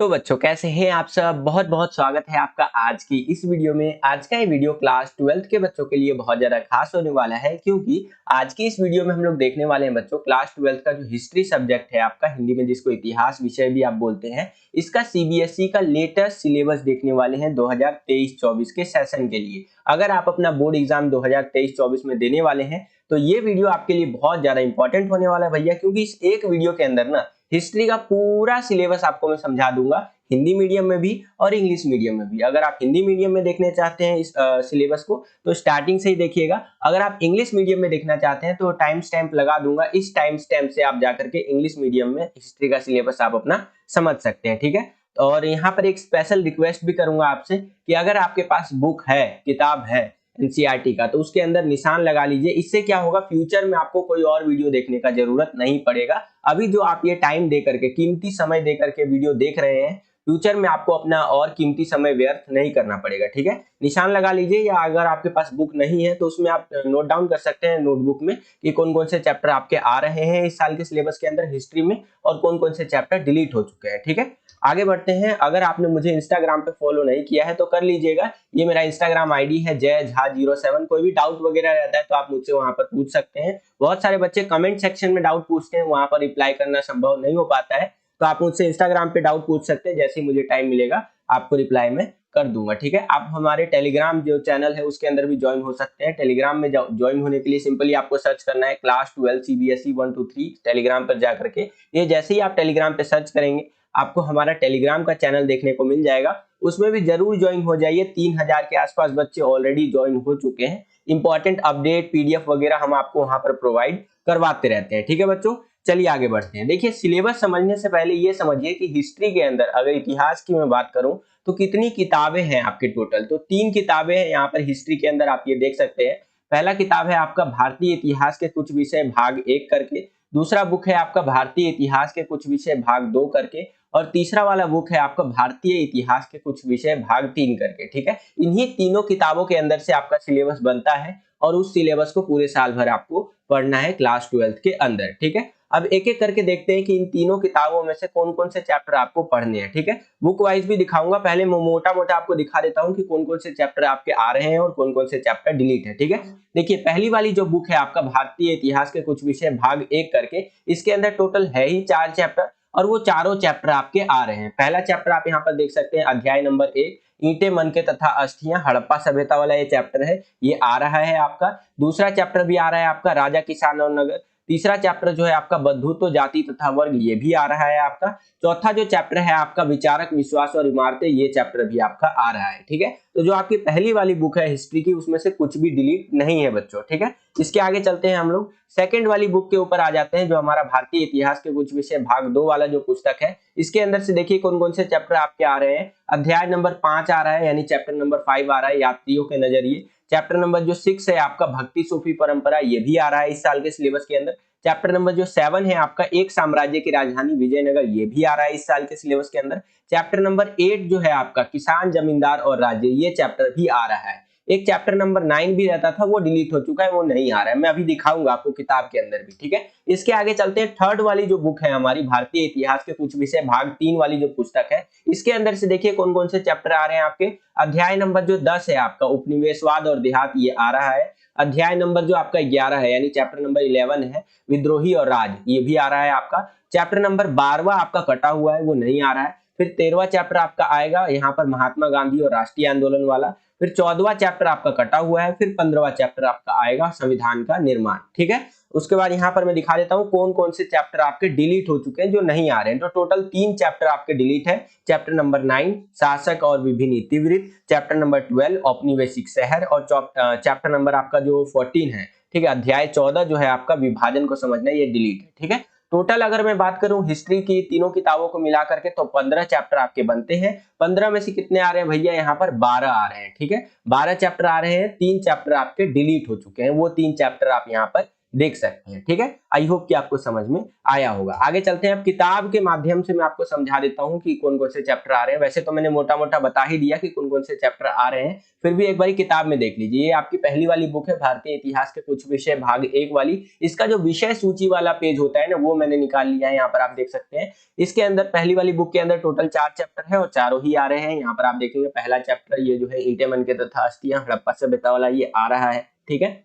तो बच्चों कैसे हैं आप सब। बहुत बहुत स्वागत है आपका आज की इस वीडियो में। आज का ये वीडियो क्लास 12th के बच्चों के लिए बहुत ज्यादा खास होने वाला है, क्योंकि आज की इस वीडियो में हम लोग देखने वाले हैं बच्चों क्लास 12th का जो हिस्ट्री सब्जेक्ट है आपका, हिंदी में जिसको इतिहास विषय भी आप बोलते हैं, इसका सीबीएसई का लेटेस्ट सिलेबस देखने वाले हैं 2023-24 के सेशन के लिए। अगर आप अपना बोर्ड एग्जाम 2023-24 में देने वाले हैं तो ये वीडियो आपके लिए बहुत ज्यादा इंपॉर्टेंट होने वाला है भैया, क्योंकि इस एक वीडियो के अंदर ना हिस्ट्री का पूरा सिलेबस आपको मैं समझा दूंगा, हिंदी मीडियम में भी और इंग्लिश मीडियम में भी। अगर आप हिंदी मीडियम में देखने चाहते हैं इस सिलेबस को तो स्टार्टिंग से ही देखिएगा। अगर आप इंग्लिश मीडियम में देखना चाहते हैं तो टाइम स्टैम्प लगा दूंगा, इस टाइम स्टैम्प से आप जाकर के इंग्लिश मीडियम में हिस्ट्री का सिलेबस आप अपना समझ सकते हैं, ठीक है। और यहाँ पर एक स्पेशल रिक्वेस्ट भी करूंगा आपसे कि अगर आपके पास बुक है, किताब है एनसीईआरटी का, तो उसके अंदर निशान लगा लीजिए। इससे क्या होगा, फ्यूचर में आपको कोई और वीडियो देखने का जरूरत नहीं पड़ेगा। अभी जो आप ये टाइम दे करके, कीमती समय दे करके वीडियो देख रहे हैं, फ्यूचर में आपको अपना और कीमती समय व्यर्थ नहीं करना पड़ेगा, ठीक है। निशान लगा लीजिए, या अगर आपके पास बुक नहीं है तो उसमें आप नोट डाउन कर सकते हैं नोटबुक में कि कौन कौन से चैप्टर आपके आ रहे हैं इस साल के सिलेबस के अंदर हिस्ट्री में और कौन कौन से चैप्टर डिलीट हो चुके हैं, ठीक है। आगे बढ़ते हैं। अगर आपने मुझे इंस्टाग्राम पे फॉलो नहीं किया है तो कर लीजिएगा। ये मेरा इंस्टाग्राम आईडी है जय झा 07। कोई भी डाउट वगैरह रहता है तो आप मुझसे वहां पर पूछ सकते हैं। बहुत सारे बच्चे कमेंट सेक्शन में डाउट पूछते हैं, वहां पर रिप्लाई करना संभव नहीं हो पाता है, तो आप मुझसे इंस्टाग्राम पे डाउट पूछ सकते हैं। जैसे ही मुझे टाइम मिलेगा आपको रिप्लाई में कर दूंगा, ठीक है। आप हमारे टेलीग्राम जो चैनल है उसके अंदर भी ज्वाइन हो सकते हैं। टेलीग्राम में ज्वाइन होने के लिए सिंपली आपको सर्च करना है क्लास 12 सीबीएसई 1 2 3 टेलीग्राम पर जाकर के। ये जैसे ही आप टेलीग्राम पे सर्च करेंगे आपको हमारा टेलीग्राम का चैनल देखने को मिल जाएगा, उसमें भी जरूर ज्वाइन हो जाइए। 3000 के आसपास बच्चे ऑलरेडी ज्वाइन हो चुके हैं। इंपॉर्टेंट अपडेट पीडीएफ वगैरह हम आपको वहां पर प्रोवाइड करवाते रहते हैं, ठीक है बच्चों। चलिए आगे बढ़ते हैं। देखिए, सिलेबस समझने से पहले ये समझिए कि हिस्ट्री के अंदर अगर इतिहास की मैं बात करूं तो कितनी किताबें हैं आपके टोटल। तो 3 किताबें हैं यहाँ पर हिस्ट्री के अंदर, आप ये देख सकते हैं। पहला किताब है आपका भारतीय इतिहास के कुछ विषय भाग 1 करके, दूसरा बुक है आपका भारतीय इतिहास के कुछ विषय भाग 2 करके, और तीसरा वाला बुक है आपका भारतीय इतिहास के कुछ विषय भाग 3 करके, ठीक है। इन्हीं तीनों किताबों के अंदर से आपका सिलेबस बनता है और उस सिलेबस को पूरे साल भर आपको पढ़ना है क्लास 12th के अंदर, ठीक है। अब एक एक करके देखते हैं कि इन तीनों किताबों में से कौन कौन से चैप्टर आपको पढ़ने हैं, ठीक है। बुक वाइज भी दिखाऊंगा, पहले मोटा मोटा आपको दिखा देता हूँ कि कौन कौन से चैप्टर आपके आ रहे हैं और कौन कौन से चैप्टर डिलीट है, ठीक है। देखिए, पहली वाली जो बुक है आपका भारतीय इतिहास के कुछ विषय भाग 1 करके, इसके अंदर टोटल है ही 4 चैप्टर और वो चारों चैप्टर आपके आ रहे हैं। पहला चैप्टर आप यहाँ पर देख सकते हैं, अध्याय नंबर 1 ईंटें मनके तथा अस्थियां, हड़प्पा सभ्यता वाला ये चैप्टर है, ये आ रहा है आपका। दूसरा चैप्टर भी आ रहा है आपका राजा किसान और नगर। तीसरा चैप्टर जो है आपका बंधुत्व जाति तथा वर्ग, ये भी आ रहा है आपका। चौथा जो चैप्टर है आपका विचारक विश्वास और इमारतें, ये चैप्टर भी आपका आ रहा है, ठीक है। तो जो आपकी पहली वाली बुक है हिस्ट्री की, उसमें से कुछ भी डिलीट नहीं है बच्चों, ठीक है। इसके आगे चलते हैं हम लोग सेकंड वाली बुक के ऊपर आ जाते हैं, जो हमारा भारतीय इतिहास के कुछ विषय भाग 2 वाला जो पुस्तक है। इसके अंदर से देखिए कौन कौन से चैप्टर आपके आ रहे हैं। अध्याय नंबर 5 आ रहा है, यानी चैप्टर नंबर 5 आ रहा है यात्रियों के नजरिए। चैप्टर नंबर जो 6 है आपका भक्ति सूफी परंपरा, ये भी आ रहा है इस साल के सिलेबस के अंदर। चैप्टर नंबर जो 7 है आपका एक साम्राज्य की राजधानी विजयनगर, ये भी आ रहा है इस साल के सिलेबस के अंदर। चैप्टर नंबर 8 जो है आपका किसान जमींदार और राज्य, ये चैप्टर भी आ रहा है। एक चैप्टर नंबर 9 भी रहता था, वो डिलीट हो चुका है, वो नहीं आ रहा है, मैं अभी दिखाऊंगा आपको किताब के अंदर भी, ठीक है। इसके आगे चलते हैं। थर्ड वाली जो बुक है हमारी भारतीय इतिहास के कुछ विषय भाग 3 वाली जो पुस्तक है, इसके अंदर से देखिए कौन कौन से चैप्टर आ रहे हैं आपके। अध्याय नंबर जो 10 है आपका उपनिवेशवाद और देहात, ये आ रहा है। अध्याय नंबर जो आपका 11 है, यानी चैप्टर नंबर 11 है विद्रोही और राज, ये भी आ रहा है आपका। चैप्टर नंबर 12 आपका कटा हुआ है, वो नहीं आ रहा है। फिर 13वां चैप्टर आपका आएगा यहाँ पर महात्मा गांधी और राष्ट्रीय आंदोलन वाला। फिर 14वां चैप्टर आपका कटा हुआ है। फिर 15वां चैप्टर आपका आएगा संविधान का निर्माण, ठीक है। उसके बाद यहाँ पर मैं दिखा देता हूँ कौन कौन से चैप्टर आपके डिलीट हो चुके हैं, जो नहीं आ रहे हैं। तो टोटल 3 चैप्टर आपके डिलीट है। चैप्टर नंबर 9 शासक और विभिन्न इतिवृत्त, चैप्टर नंबर 12 औपनिवेशिक शहर, और चैप्टर नंबर आपका जो 14 है, ठीक है, अध्याय 14 जो है आपका विभाजन को समझना, ये डिलीट है, ठीक है। टोटल अगर मैं बात करूं हिस्ट्री की तीनों किताबों को मिला करके तो 15 चैप्टर आपके बनते हैं। 15 में से कितने आ रहे हैं भैया, यहाँ पर 12 आ रहे हैं, ठीक है। 12 चैप्टर आ रहे हैं, 3 चैप्टर आपके डिलीट हो चुके हैं, वो 3 चैप्टर आप यहाँ पर देख सकते हैं। ठीक है, आई होप कि आपको समझ में आया होगा। आगे चलते हैं, अब किताब के माध्यम से मैं आपको समझा देता हूँ कि कौन कौन से चैप्टर आ रहे हैं। वैसे तो मैंने मोटा मोटा बता ही दिया कि कौन कौन से चैप्टर आ रहे हैं, फिर भी एक बार किताब में देख लीजिए। ये आपकी पहली वाली बुक है, भारतीय इतिहास के कुछ विषय भाग 1 वाली। इसका जो विषय सूची वाला पेज होता है ना, वो मैंने निकाल लिया है, यहाँ पर आप देख सकते हैं। इसके अंदर पहली वाली बुक के अंदर टोटल 4 चैप्टर है और चारों ही आ रहे हैं। यहाँ पर आप देखेंगे पहला चैप्टर ये जो है ईंटें मन के तथा अस्थियां हड़प्पा सभ्यता वाला, ये आ रहा है। ठीक है,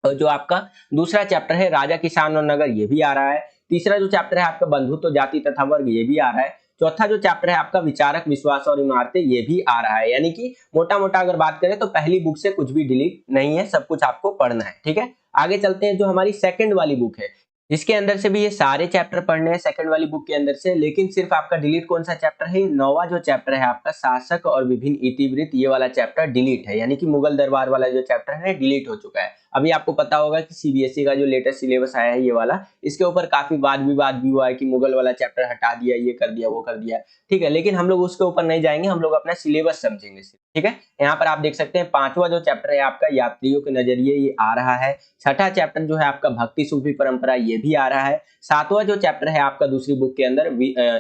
और जो आपका दूसरा चैप्टर है राजा किसान और नगर, ये भी आ रहा है। तीसरा जो चैप्टर है आपका बंधुत्व जाति तथा वर्ग, ये भी आ रहा है। चौथा जो चैप्टर है आपका विचारक विश्वास और इमारतें, ये भी आ रहा है। यानी कि मोटा मोटा अगर बात करें तो पहली बुक से कुछ भी डिलीट नहीं है, सब कुछ आपको पढ़ना है। ठीक है, आगे चलते हैं, जो हमारी सेकंड वाली बुक है इसके अंदर से भी ये सारे चैप्टर पढ़ने हैं सेकंड वाली बुक के अंदर से, लेकिन सिर्फ आपका डिलीट कौन सा चैप्टर है, 9वां जो चैप्टर है आपका शासक और विभिन्न इतिवृत्त, ये वाला चैप्टर डिलीट है। यानी कि मुगल दरबार वाला जो चैप्टर है डिलीट हो चुका है। अभी आपको पता होगा कि सीबीएसई का जो लेटेस्ट सिलेबस आया है ये वाला, इसके ऊपर काफी वाद विवाद भी हुआ है कि मुगल वाला चैप्टर हटा दिया, ये कर दिया, वो कर दिया। ठीक है, लेकिन हम लोग उसके ऊपर नहीं जाएंगे, हम लोग अपना सिलेबस समझेंगे। ठीक है, यहाँ पर आप देख सकते हैं 5वां जो चैप्टर है आपका यात्रियों के नजरिए, ये आ रहा है। छठा चैप्टर जो है आपका भक्ति सूफी परंपरा, ये भी आ रहा है। 7वां जो चैप्टर है आपका दूसरी बुक के अंदर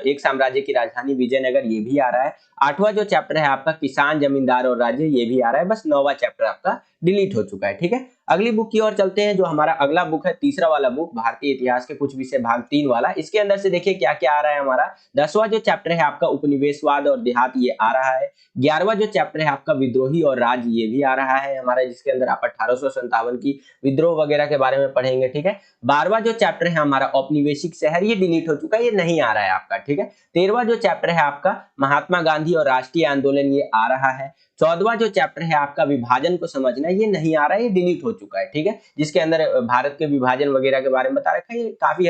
एक साम्राज्य की राजधानी विजयनगर, ये भी आ रहा है। 8वां जो चैप्टर है आपका किसान जमींदार और राज्य, ये भी आ रहा है। बस 9वां चैप्टर आपका डिलीट हो चुका है। ठीक है, अगली बुक की ओर चलते हैं। जो हमारा अगला बुक है तीसरा वाला बुक, भारतीय इतिहास के कुछ विषय भाग 3 वाला। इसके अंदर से देखिए क्या क्या आ रहा है हमारा। 10वां जो चैप्टर है आपका उपनिवेशवाद और देहात, ये आ रहा है। 11वां जो चैप्टर है आपका विद्रोही और राज्य, ये भी आ रहा है हमारा, जिसके अंदर आप 1857 की विद्रोह वगैरह के बारे में पढ़ेंगे। ठीक है, 12वां जो चैप्टर है हमारा औपनिवेशिक शहर, ये डिलीट हो चुका है, ये नहीं आ रहा है आपका। ठीक है, 13वां जो चैप्टर है आपका महात्मा गांधी और राष्ट्रीय आंदोलन, ये आ रहा है। 14वां जो चैप्टर है आपका विभाजन को समझना, ये नहीं आ रहा है, ये डिलीट हो चुका है। ठीक है, जिसके अंदर भारत के विभाजन वगैरह के बारे में बता रखा है, ये काफी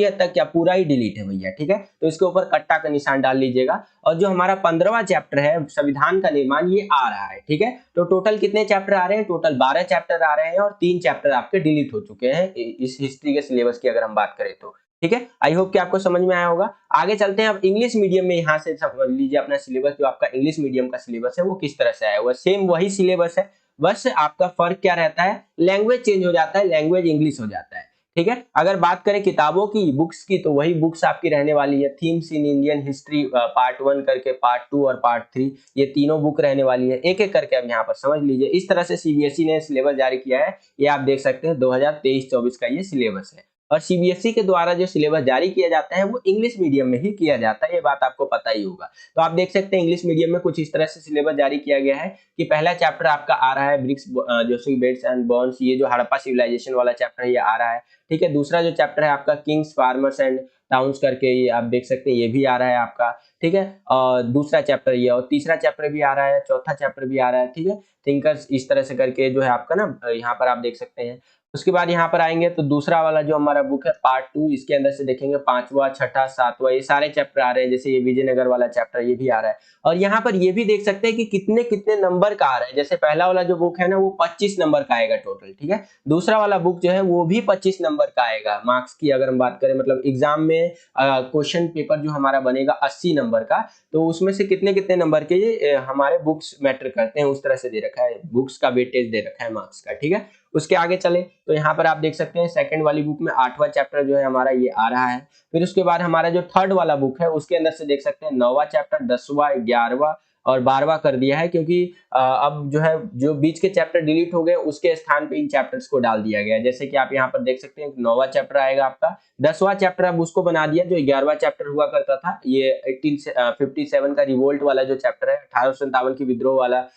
हद तक क्या पूरा ही डिलीट है भैया। ठीक है, तो इसके ऊपर कट्टा का निशान डाल लीजिएगा। और जो हमारा 15वां चैप्टर है संविधान का निर्माण, ये आ रहा है। ठीक है, तो टोटल कितने चैप्टर आ रहे हैं, टोटल 12 चैप्टर आ रहे हैं और 3 चैप्टर आपके डिलीट हो चुके हैं इस हिस्ट्री के सिलेबस की अगर हम बात करें तो। ठीक है, आई होप कि आपको समझ में आया होगा। आगे चलते हैं, अब इंग्लिश मीडियम में यहाँ से समझ लीजिए अपना सिलेबस, जो आपका इंग्लिश मीडियम का सिलेबस है वो किस तरह से आया हुआ। सेम वही सिलेबस है, बस आपका फर्क क्या रहता है, लैंग्वेज चेंज हो जाता है, लैंग्वेज इंग्लिश हो जाता है। ठीक है, अगर बात करें किताबों की बुक्स की, तो वही बुक्स आपकी रहने वाली है। Themes in Indian history part 1 करके, पार्ट 2 और पार्ट 3, ये तीनों बुक रहने वाली है। एक एक करके अब यहाँ पर समझ लीजिए। इस तरह से सीबीएसई ने सिलेबस जारी किया है, ये आप देख सकते हैं 2023-24 का ये सिलेबस है। और सीबीएसई के द्वारा जो सिलेबस जारी किया जाता है वो इंग्लिश मीडियम में ही किया जाता है, ये बात आपको पता ही होगा। तो आप देख सकते हैं इंग्लिश मीडियम में कुछ इस तरह से सिलेबस जारी किया गया है कि पहला चैप्टर आपका आ रहा है ब्रिक्स जोशी बेड्स एंड बोन्स, ये जो हड़प्पा सिविलाइजेशन वाला चैप्टर है ये आ रहा है। ठीक है, दूसरा जो चैप्टर है आपका किंग्स फार्मर्स एंड टाउन्स करके, ये आप देख सकते हैं ये भी आ रहा है आपका। ठीक है, और दूसरा चैप्टर ये, और तीसरा चैप्टर भी आ रहा है, चौथा चैप्टर भी आ रहा है। ठीक है, थिंकर्स, इस तरह से करके जो है आपका ना यहाँ पर आप देख सकते हैं। उसके बाद यहाँ पर आएंगे तो दूसरा वाला जो हमारा बुक है पार्ट 2, इसके अंदर से देखेंगे 5वां, 6ठा, 7वां, ये सारे चैप्टर आ रहे हैं। जैसे ये विजयनगर वाला चैप्टर ये भी आ रहा है। और यहाँ पर ये भी देख सकते हैं कि कितने कितने नंबर का आ रहा है। जैसे पहला वाला जो बुक है ना वो 25 नंबर का आएगा टोटल। ठीक है, दूसरा वाला बुक जो है वो भी 25 नंबर का आएगा। मार्क्स की अगर हम बात करें, मतलब एग्जाम में क्वेश्चन पेपर जो हमारा बनेगा 80 नंबर का, तो उसमें से कितने कितने नंबर के ये हमारे बुक्स मैटर करते हैं, उस तरह से दे रखा है, बुक्स का वेटेज दे रखा है मार्क्स का। ठीक है, उसके आगे चले तो यहाँ पर आप देख सकते हैं सेकंड वाली बुक में 8वां चैप्टर जो है हमारा ये आ रहा है। फिर उसके बाद हमारा जो थर्ड वाला बुक है उसके अंदर से देख सकते हैं 9वां चैप्टर, 10वां, 11वां और 12वां कर दिया है, क्योंकि अब जो है जो बीच के चैप्टर डिलीट हो गए उसके स्थान पे इन चैप्टर्स को डाल दिया गया है। जैसे कि आप यहाँ पर देख सकते हैं 9वां चैप्टर आएगा आपका, 10वां चैप्टर अब उसको बना दिया जो 11वां चैप्टर हुआ करता था, ये 1857 का रिवोल्ट वाला जो चैप्टर है, 1857 की विद्रोह वाला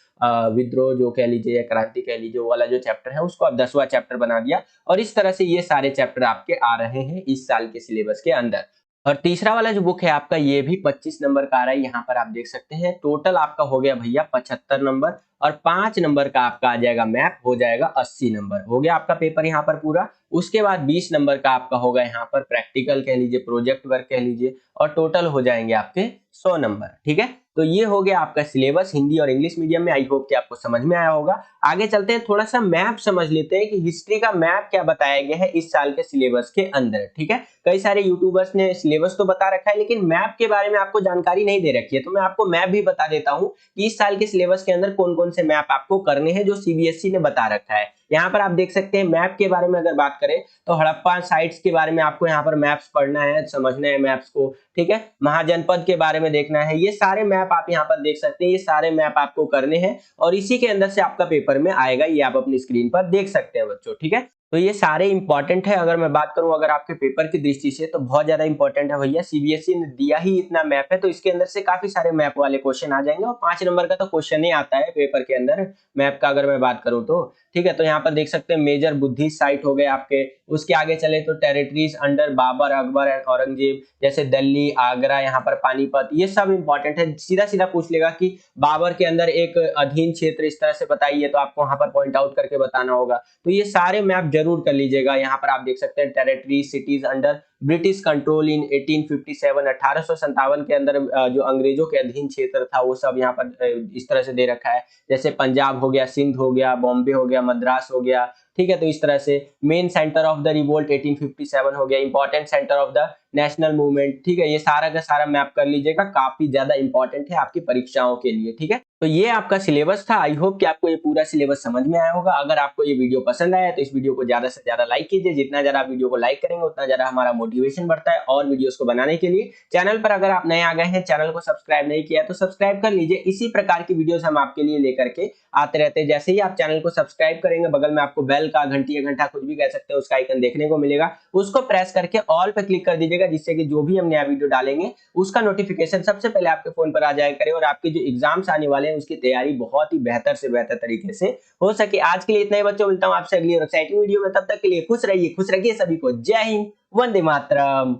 विद्रोह जो कह लीजिए या क्रांति कह लीजिए, वो वाला जो चैप्टर है उसको अब 10वां चैप्टर बना दिया। और इस तरह से ये सारे चैप्टर आपके आ रहे हैं इस साल के सिलेबस के अंदर। और तीसरा वाला जो बुक है आपका ये भी 25 नंबर का आ रहा है, यहाँ पर आप देख सकते हैं। टोटल आपका हो गया भैया 75 नंबर और 5 नंबर का आपका आ जाएगा मैप, हो जाएगा 80 नंबर। हो गया आपका पेपर यहाँ पर पूरा। उसके बाद 20 नंबर का आपका होगा यहाँ पर प्रैक्टिकल कह लीजिए, प्रोजेक्ट वर्क कह लीजिए, और टोटल हो जाएंगे आपके 100 नंबर। ठीक है, तो ये हो गया आपका सिलेबस हिंदी और इंग्लिश मीडियम में। आई होप कि आपको समझ में आया होगा। आगे चलते हैं, थोड़ा सा मैप समझ लेते हैं कि हिस्ट्री का मैप क्या बताया गया है इस साल के सिलेबस के अंदर। ठीक है, कई सारे यूट्यूबर्स ने सिलेबस तो बता रखा है लेकिन मैप के बारे में आपको जानकारी नहीं दे रखी है, तो मैं आपको मैप भी बता देता हूँ कि इस साल के सिलेबस के अंदर कौन-कौन से मैप आपको करने हैं जो सीबीएसई ने बता रखा है। यहाँ पर आप देख सकते हैं मैप के बारे में अगर बात करें तो हड़प्पा साइट्स के बारे में आपको यहाँ पर मैप्स पढ़ना है, समझना है मैप्स को, ठीक है। महाजनपद के बारे में देखना है, ये सारे मैप आप यहाँ पर देख सकते हैं, ये सारे मैप आपको करने हैं और इसी के अंदर से आपका पेपर में आएगा, ये आप अपनी स्क्रीन पर देख सकते हैं बच्चों, ठीक है। तो ये सारे इंपॉर्टेंट है। अगर मैं बात करूं अगर आपके पेपर की दृष्टि से तो बहुत ज्यादा इंपॉर्टेंट है भैया, सीबीएसई ने दिया ही इतना मैप है तो इसके अंदर से काफी सारे मैप वाले क्वेश्चन आ जाएंगे और 5 नंबर का तो क्वेश्चन ही आता है पेपर के अंदर मैप का, अगर मैं बात करूं तो, ठीक है। तो यहाँ पर देख सकते हैं मेजर बुद्धिस्ट साइट हो गए आपके, उसके आगे चले तो territories under Babur, Akbar and Aurangzeb, जैसे दिल्ली, आगरा, यहाँ पर पानीपत, ये सब इंपॉर्टेंट है। सीधा सीधा पूछ लेगा कि बाबर के अंदर एक अधीन क्षेत्र इस तरह से बताइए, तो आपको वहां पर पॉइंट आउट करके बताना होगा। तो ये सारे मैप जरूर कर लीजिएगा। यहाँ पर आप देख सकते हैं territory cities under British control इन 1857, 1857 के अंदर जो अंग्रेजों के अधीन क्षेत्र था वो सब यहाँ पर इस तरह से दे रखा है, जैसे पंजाब हो गया, सिंध हो गया, बॉम्बे हो गया, मद्रास हो गया, ठीक है। तो इस तरह से main centre of the revolt 1857 हो गया, important centre of the national movement, ठीक है। ये सारा का सारा मैप कर लीजिएगा, काफी ज्यादा इंपॉर्टेंट है आपकी परीक्षाओं के लिए, ठीक है। तो ये आपका सिलेबस था। आई होप कि आपको ये पूरा सिलेबस समझ में आया होगा। अगर आपको ये वीडियो पसंद आया तो इस वीडियो को ज्यादा से ज्यादा लाइक कीजिए, जितना ज्यादा आप वीडियो को लाइक करेंगे उतना ज्यादा हमारा मोटिवेशन बढ़ता है और वीडियोस को बनाने के लिए। चैनल पर अगर आप नए आ गए हैं, चैनल को सब्सक्राइब नहीं किया तो सब्सक्राइब कर लीजिए, इसी प्रकार की वीडियोस हम आपके लिए लेकर के आते रहते हैं। जैसे ही आप चैनल को सब्सक्राइब करेंगे बगल में आपको बेल का, घंटी या घंटा कुछ भी कह सकते हैं, उसका आइकन देखने को मिलेगा, उसको प्रेस करके ऑल पे क्लिक कर दीजिएगा, जिससे कि जो भी हम नया वीडियो डालेंगे उसका नोटिफिकेशन सबसे पहले आपके फोन पर आ जाया करे और आपके जो एग्जाम्स आने वाले हैं उसकी तैयारी बहुत ही बेहतर से बेहतर तरीके से हो सके। आज के लिए इतना ही बच्चों, मिलता हूं आपसे अगली और एक्साइटिंग वीडियो में, तब तक के लिए खुश रहिए, खुश रखिए सभी को। जय हिंद, वंदे मातरम।